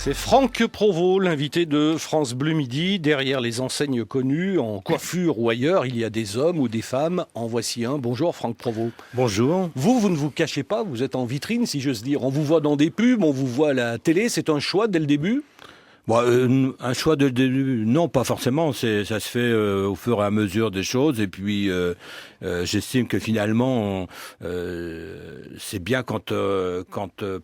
C'est Franck Provost, l'invité de France Bleu Midi. Derrière les enseignes connues, en coiffure ou ailleurs, il y a des hommes ou des femmes. En voici un. Bonjour Franck Provost. Bonjour. Vous ne vous cachez pas, vous êtes en vitrine si j'ose dire. On vous voit dans des pubs, on vous voit à la télé. C'est un choix dès le début ? Bon, un choix de début, non, pas forcément. Ça se fait au fur et à mesure des choses. Et puis, j'estime que finalement, c'est bien quand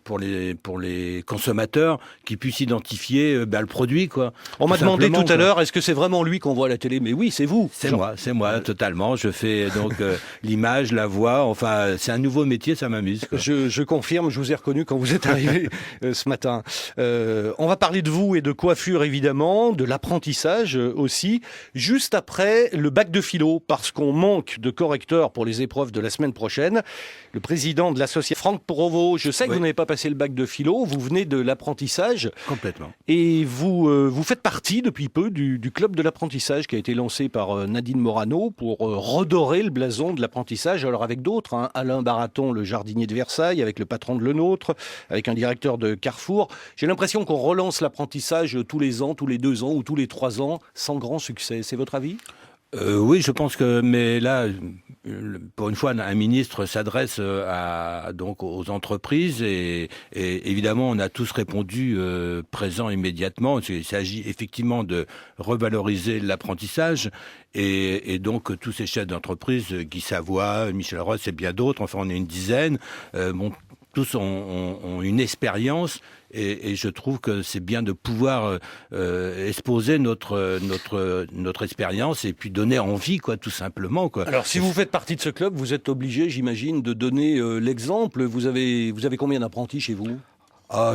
pour les consommateurs qui puissent identifier le produit, quoi. On m'a demandé tout à quoi. l'heure, est-ce que c'est vraiment lui qu'on voit à la télé ? Mais oui, c'est vous. C'est moi, totalement. Je fais donc l'image, la voix. Enfin, c'est un nouveau métier, ça m'amuse, quoi. Je confirme, je vous ai reconnu quand vous êtes arrivé ce matin. On va parler de vous et de coiffure évidemment, de l'apprentissage aussi, juste après le bac de philo, parce qu'on manque de correcteurs pour les épreuves de la semaine prochaine. Le président de l'association, Franck Provost, je sais que vous n'avez pas passé le bac de philo, vous venez de l'apprentissage. Complètement. Et vous faites partie depuis peu du club de l'apprentissage qui a été lancé par Nadine Morano pour redorer le blason de l'apprentissage, alors avec d'autres, hein, Alain Baraton, le jardinier de Versailles, avec le patron de Le Nôtre, avec un directeur de Carrefour. J'ai l'impression qu'on relance l'apprentissage tous les ans, tous les 2 ans ou tous les 3 ans, sans grand succès. C'est votre avis ? Oui, je pense que, mais là, pour une fois, un ministre s'adresse donc aux entreprises et évidemment, on a tous répondu présent immédiatement. Il s'agit effectivement de revaloriser l'apprentissage et donc tous ces chefs d'entreprise, Guy Savoie, Michel Ross et bien d'autres, enfin on est une dizaine, tous ont une expérience et je trouve que c'est bien de pouvoir exposer notre expérience et puis donner envie, quoi, tout simplement, quoi. Alors, si vous faites partie de ce club, vous êtes obligé, j'imagine, de donner l'exemple. Vous avez combien d'apprentis chez vous ?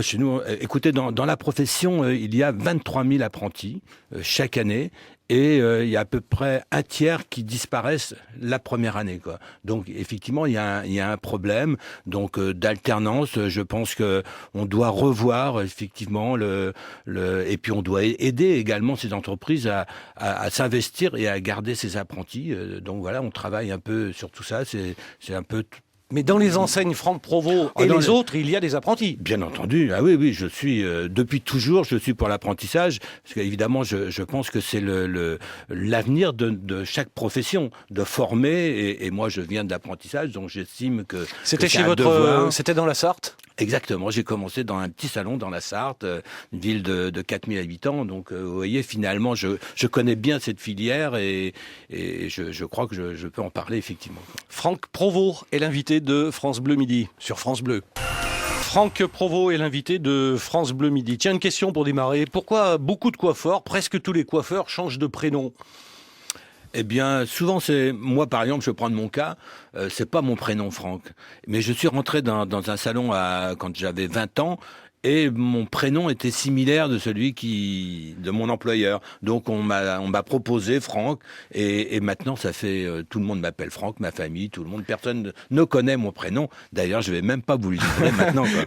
Chez nous, écoutez, dans la profession, il y a 23 000 apprentis chaque année. Et il y a à peu près un tiers qui disparaissent la première année, quoi. Donc effectivement, il y a un problème donc d'alternance. Je pense que on doit revoir effectivement et puis on doit aider également ces entreprises à s'investir et à garder ces apprentis. Donc voilà, on travaille un peu sur tout ça. C'est un peu Mais dans les enseignes Franck Provost et les autres, il y a des apprentis. Bien entendu. Ah oui, je suis depuis toujours, je suis pour l'apprentissage, parce qu'évidemment, je pense que c'est l'avenir de chaque profession, de former. Et moi, je viens de l'apprentissage, donc j'estime que c'était que chez c'était dans la Sarthe. Exactement. J'ai commencé dans un petit salon dans la Sarthe, une ville de 4000 habitants. Donc, vous voyez, finalement, je connais bien cette filière et je crois que je peux en parler effectivement. Franck Provost est l'invité de France Bleu Midi, sur France Bleu. Franck Provost est l'invité de France Bleu Midi. Tiens, une question pour démarrer. Pourquoi beaucoup de coiffeurs, presque tous les coiffeurs, changent de prénom ? Eh bien, souvent, c'est moi, par exemple, je prends de mon cas, c'est pas mon prénom Franck, mais je suis rentré dans un salon quand j'avais 20 ans. Et mon prénom était similaire de celui de mon employeur. Donc on m'a proposé Franck et maintenant ça fait tout le monde m'appelle Franck, ma famille, tout le monde, personne ne connaît mon prénom. D'ailleurs, je vais même pas vous le dire maintenant, quoi.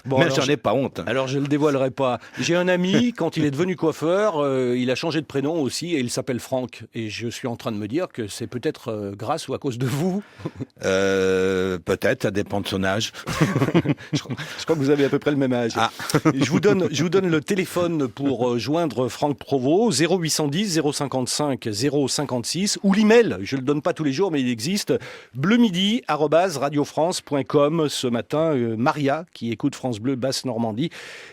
Bon, même j'en ai pas honte. Alors je le dévoilerai pas. J'ai un ami, quand il est devenu coiffeur, il a changé de prénom aussi et il s'appelle Franck. Et je suis en train de me dire que c'est peut-être grâce ou à cause de vous. Peut-être, ça dépend de son âge. Je crois que vous avez à peu près le même âge. Ah. Je vous donne le téléphone pour joindre Franck Provost, 0810 055 056, ou l'email, je le donne pas tous les jours, mais il existe, bleumidi@radiofrance.com. Ce matin, Maria, qui écoute France Bleu Basse-Normandie,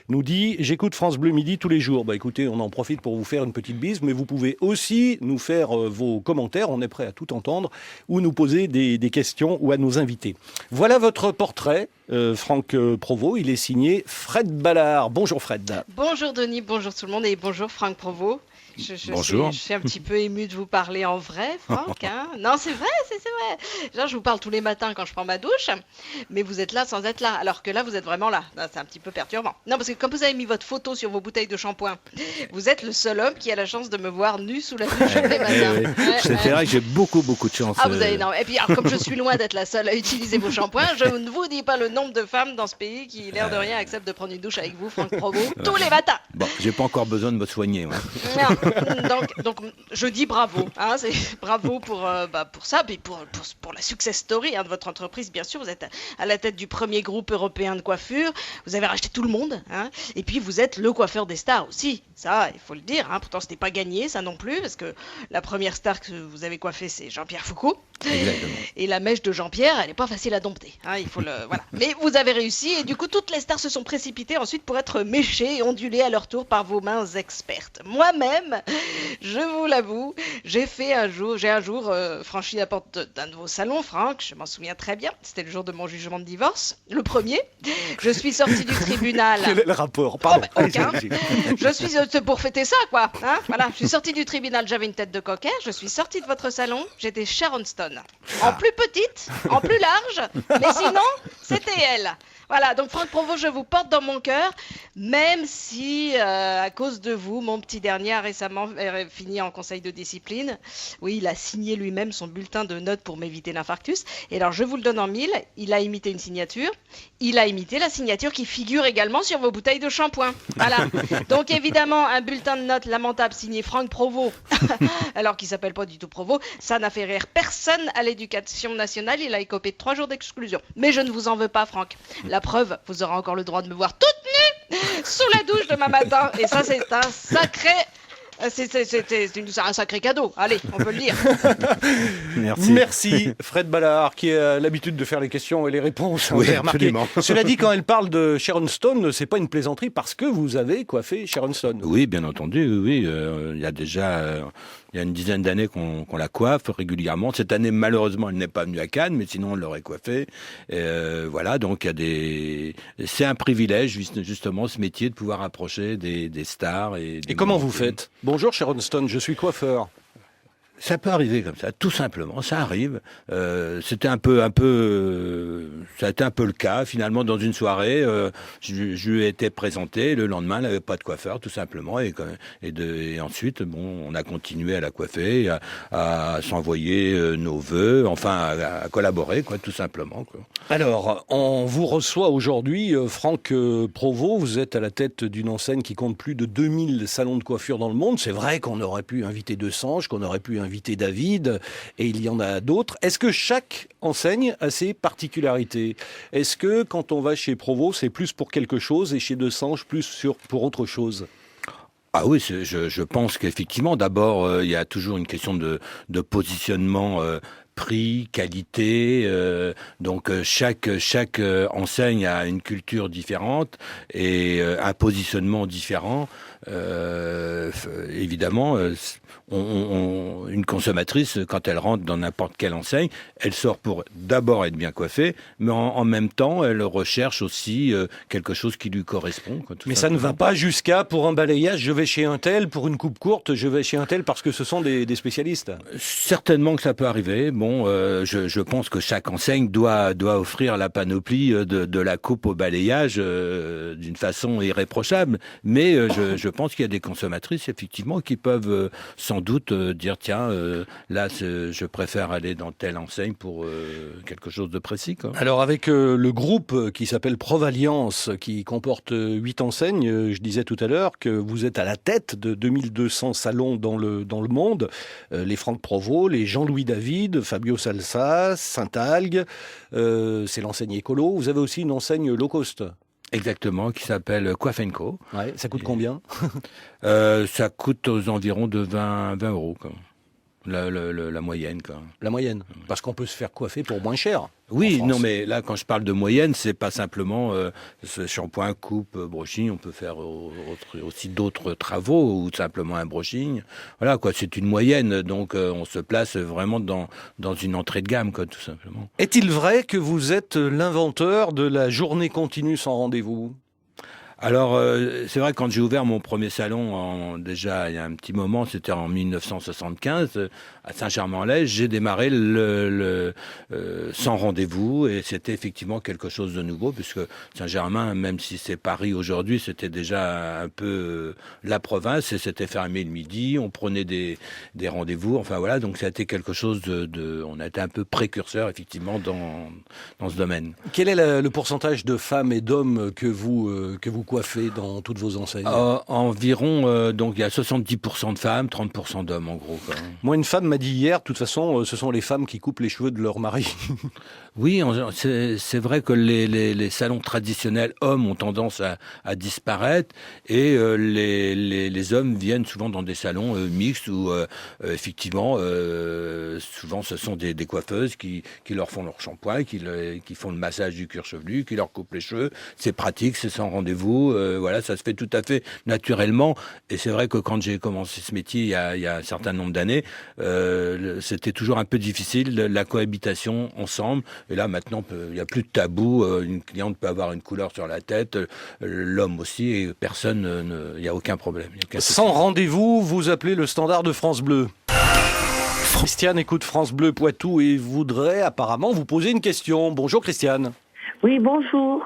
nous dit « J'écoute France Bleu Midi tous les jours ». Bah écoutez, on en profite pour vous faire une petite bise, mais vous pouvez aussi nous faire vos commentaires, on est prêt à tout entendre, ou nous poser des questions ou à nous inviter. Voilà votre portrait. Franck Provost, il est signé Fred Ballard. Bonjour Fred. Bonjour Denis, bonjour tout le monde et bonjour Franck Provost. Bonjour. Je suis un petit peu émue de vous parler en vrai, Franck. Hein. Non, c'est vrai, c'est vrai. Genre, je vous parle tous les matins quand je prends ma douche, mais vous êtes là sans être là, alors que là, vous êtes vraiment là. Non, c'est un petit peu perturbant. Non, parce que comme vous avez mis votre photo sur vos bouteilles de shampoing, vous êtes le seul homme qui a la chance de me voir nu sous la douche tous les matins. C'est vrai que j'ai beaucoup de chance. Ah, vous avez énorme. Et puis, alors, comme je suis loin d'être la seule à utiliser vos shampoings, je ne vous dis pas le nombre de femmes dans ce pays qui, l'air de rien, acceptent de prendre prendre une douche avec vous, Franck Provo, tous les matins. Bon, j'ai pas encore besoin de me soigner. Ouais. Non, donc, je dis bravo. Hein, c'est bravo pour ça, mais pour la success story, hein, de votre entreprise, bien sûr. Vous êtes à la tête du premier groupe européen de coiffure. Vous avez racheté tout le monde. Hein, et puis, vous êtes le coiffeur des stars aussi. Ça, il faut le dire. Hein, pourtant, ce n'est pas gagné, ça non plus, parce que la première star que vous avez coiffée, c'est Jean-Pierre Foucault. Exactement. Et la mèche de Jean-Pierre, elle n'est pas facile à dompter. Hein, voilà. Mais vous avez réussi, et du coup, toutes les stars se sont précipitées ensuite pour être méchées et ondulées à leur tour par vos mains expertes. Moi-même, je vous l'avoue, j'ai un jour franchi la porte d'un de vos salons, Franck, je m'en souviens très bien. C'était le jour de mon jugement de divorce, le premier. Je suis sortie du tribunal. Quel est le rapport? Pardon. Aucun. C'est pour fêter ça, quoi. Hein, voilà. Je suis sortie du tribunal, j'avais une tête de cocker. Je suis sortie de votre salon, j'étais Sharon Stone. En plus petite, en plus large, mais sinon, c'était elle. Voilà, donc Franck Provo, je vous porte dans mon cœur, même si, à cause de vous, mon petit dernier a récemment fini en conseil de discipline. Oui, il a signé lui-même son bulletin de notes pour m'éviter l'infarctus. Et alors, je vous le donne en mille, il a imité une signature. Il a imité la signature qui figure également sur vos bouteilles de shampoing. Voilà. Donc, évidemment, un bulletin de notes lamentable signé Franck Provo, alors qu'il s'appelle pas du tout Provo, ça n'a fait rire personne à l'éducation nationale. Il a écopé de 3 jours d'exclusion. Mais je ne vous en veux pas, Franck. La preuve, vous aurez encore le droit de me voir toute nue sous la douche demain matin. Et ça, c'est un sacré... C'est un sacré cadeau, allez, on peut le dire. Merci Fred Ballard, qui a l'habitude de faire les questions et les réponses. Oui, Vous avez remarqué. absolument. Cela dit, quand elle parle de Sharon Stone, c'est pas une plaisanterie parce que vous avez coiffé Sharon Stone. Oui, bien entendu, oui. Il y a déjà il y a une dizaine d'années qu'on la coiffe régulièrement. Cette année, malheureusement, elle n'est pas venue à Cannes, mais sinon, on l'aurait coiffée. Voilà, donc c'est un privilège, justement, ce métier, de pouvoir approcher des stars. Et comment vous faites? Bonjour Sharon Stone, je suis coiffeur. Ça peut arriver comme ça, tout simplement, ça arrive. C'était ça a été un peu le cas finalement dans une soirée. Je lui ai été présenté, le lendemain, elle n'avait pas de coiffeur, tout simplement, et ensuite, bon, on a continué à la coiffer, à s'envoyer nos vœux, enfin, à collaborer, quoi, tout simplement, quoi. Alors, on vous reçoit aujourd'hui, Franck Provo. Vous êtes à la tête d'une enseigne qui compte plus de 2000 salons de coiffure dans le monde. C'est vrai qu'on aurait pu inviter Desange, qu'on aurait pu inviter David, et il y en a d'autres. Est-ce que chaque enseigne a ses particularités? Est-ce que quand on va chez Provo, c'est plus pour quelque chose, et chez Desange, plus pour autre chose? Ah oui, je pense qu'effectivement, d'abord, il y a toujours une question de positionnement prix, qualité, donc chaque enseigne a une culture différente et un positionnement différent. Évidemment, une consommatrice, quand elle rentre dans n'importe quelle enseigne, elle sort pour d'abord être bien coiffée, mais en même temps, elle recherche aussi quelque chose qui lui correspond. Quoi, mais ça ne va pas jusqu'à, pour un balayage, je vais chez un tel, pour une coupe courte, je vais chez un tel parce que ce sont des spécialistes. Certainement que ça peut arriver. Bon, je pense que chaque enseigne doit offrir la panoplie de la coupe au balayage d'une façon irréprochable, mais je pense qu'il y a des consommatrices, effectivement, qui peuvent sans doute dire, tiens, là, je préfère aller dans telle enseigne pour quelque chose de précis, quoi. Alors, avec le groupe qui s'appelle Provalliance, qui comporte 8 enseignes, je disais tout à l'heure que vous êtes à la tête de 2200 salons dans le monde, les Franck Provo, les Jean-Louis David, Fabio Salsa, Saint-Algue, c'est l'enseigne écolo. Vous avez aussi une enseigne low cost. Exactement, qui s'appelle Coiffe & Co. Ouais, ça coûte combien? Ça coûte aux environs de 20 euros, quoi. La moyenne, quoi. La moyenne. Parce qu'on peut se faire coiffer pour moins cher. Oui, non, mais là, quand je parle de moyenne, c'est pas simplement ce shampoing, coupe, brushing. On peut faire aussi d'autres travaux ou simplement un brushing. Voilà, quoi. C'est une moyenne, donc on se place vraiment dans une entrée de gamme, quoi, tout simplement. Est-il vrai que vous êtes l'inventeur de la journée continue sans rendez-vous? Alors, c'est vrai que quand j'ai ouvert mon premier salon, déjà il y a un petit moment, c'était en 1975, à Saint-Germain-en-Laye, j'ai démarré sans rendez-vous et c'était effectivement quelque chose de nouveau puisque Saint-Germain, même si c'est Paris aujourd'hui, c'était déjà un peu la province et c'était fermé le midi, on prenait des rendez-vous, enfin voilà, donc ça a été quelque chose on a été un peu précurseur effectivement dans ce domaine. Quel est le pourcentage de femmes et d'hommes que vous coiffez dans toutes vos enseignes? Environ, donc il y a 70% de femmes, 30% d'hommes en gros. Quoi. Moi, une femme m'a dit hier, de toute façon, ce sont les femmes qui coupent les cheveux de leur mari. Oui, c'est vrai que les salons traditionnels hommes ont tendance à disparaître et les hommes viennent souvent dans des salons mixtes où effectivement souvent ce sont des coiffeuses qui leur font leur shampoing, qui font le massage du cuir chevelu, qui leur coupent les cheveux. C'est pratique, c'est sans rendez-vous, voilà, ça se fait tout à fait naturellement. Et c'est vrai que quand j'ai commencé ce métier il y a un certain nombre d'années, c'était toujours un peu difficile la cohabitation ensemble. Et là, maintenant, il n'y a plus de tabou. Une cliente peut avoir une couleur sur la tête, l'homme aussi, et personne, il n'y a aucun problème. Sans rendez-vous, vous appelez le standard de France Bleu. Christiane écoute France Bleu Poitou et voudrait apparemment vous poser une question. Bonjour Christiane. Oui, bonjour.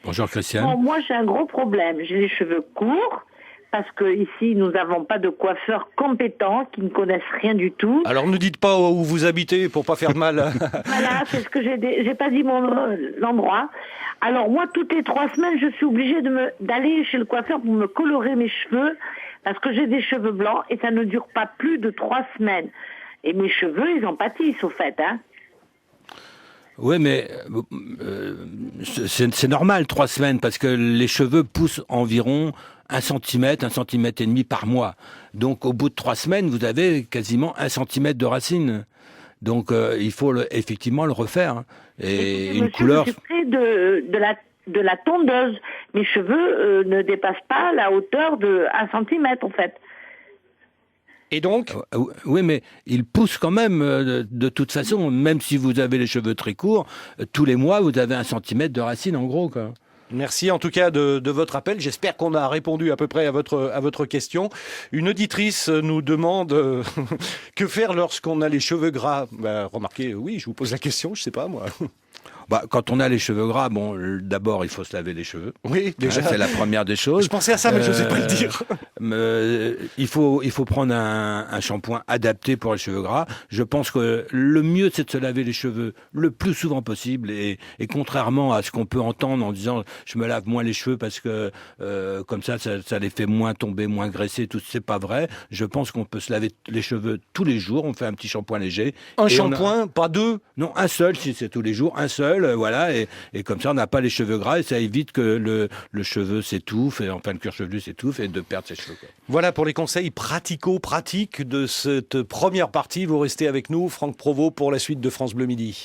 Bonjour Christiane. Bon, moi, j'ai un gros problème. J'ai les cheveux courts. Parce que ici, nous n'avons pas de coiffeurs compétents qui ne connaissent rien du tout. Alors ne dites pas où vous habitez pour pas faire de mal. Voilà, c'est ce que j'ai pas dit l'endroit. Alors moi, toutes les 3 semaines, je suis obligée d'aller chez le coiffeur pour me colorer mes cheveux parce que j'ai des cheveux blancs et ça ne dure pas plus de 3 semaines. Et mes cheveux, ils en pâtissent au fait, hein. Oui, mais c'est normal 3 semaines parce que les cheveux poussent environ 1 centimètre, 1,5 centimètre par mois. Donc au bout de 3 semaines, vous avez quasiment 1 centimètre de racine. Donc il faut effectivement le refaire. Hein. Et une couleur. Je suis près de la tondeuse. Mes cheveux ne dépassent pas la hauteur de 1 centimètre en fait. Et donc Oui, mais il pousse quand même, de toute façon, même si vous avez les cheveux très courts, tous les mois, vous avez 1 centimètre de racine, en gros, quoi. Merci en tout cas de votre appel. J'espère qu'on a répondu à peu près à votre question. Une auditrice nous demande que faire lorsqu'on a les cheveux gras. Remarquez, oui, je vous pose la question, je sais pas moi. Quand on a les cheveux gras, bon, d'abord, il faut se laver les cheveux. Oui, déjà. C'est la première des choses. Je pensais à ça, mais je n'osais pas le dire. Il faut prendre un shampoing adapté pour les cheveux gras. Je pense que le mieux, c'est de se laver les cheveux le plus souvent possible. Et contrairement à ce qu'on peut entendre en disant « je me lave moins les cheveux parce que comme ça les fait moins tomber, moins graisser », tout c'est pas vrai. Je pense qu'on peut se laver les cheveux tous les jours. On fait un petit shampoing léger. Un shampoing, pas deux? Non, un seul, si c'est tous les jours, un seul. Voilà, et comme ça on n'a pas les cheveux gras et ça évite que le cheveu s'étouffe, et enfin le cuir chevelu s'étouffe et de perdre ses cheveux. Quoi. Voilà pour les conseils pratico-pratiques de cette première partie. Vous restez avec nous, Franck Provost, pour la suite de France Bleu Midi.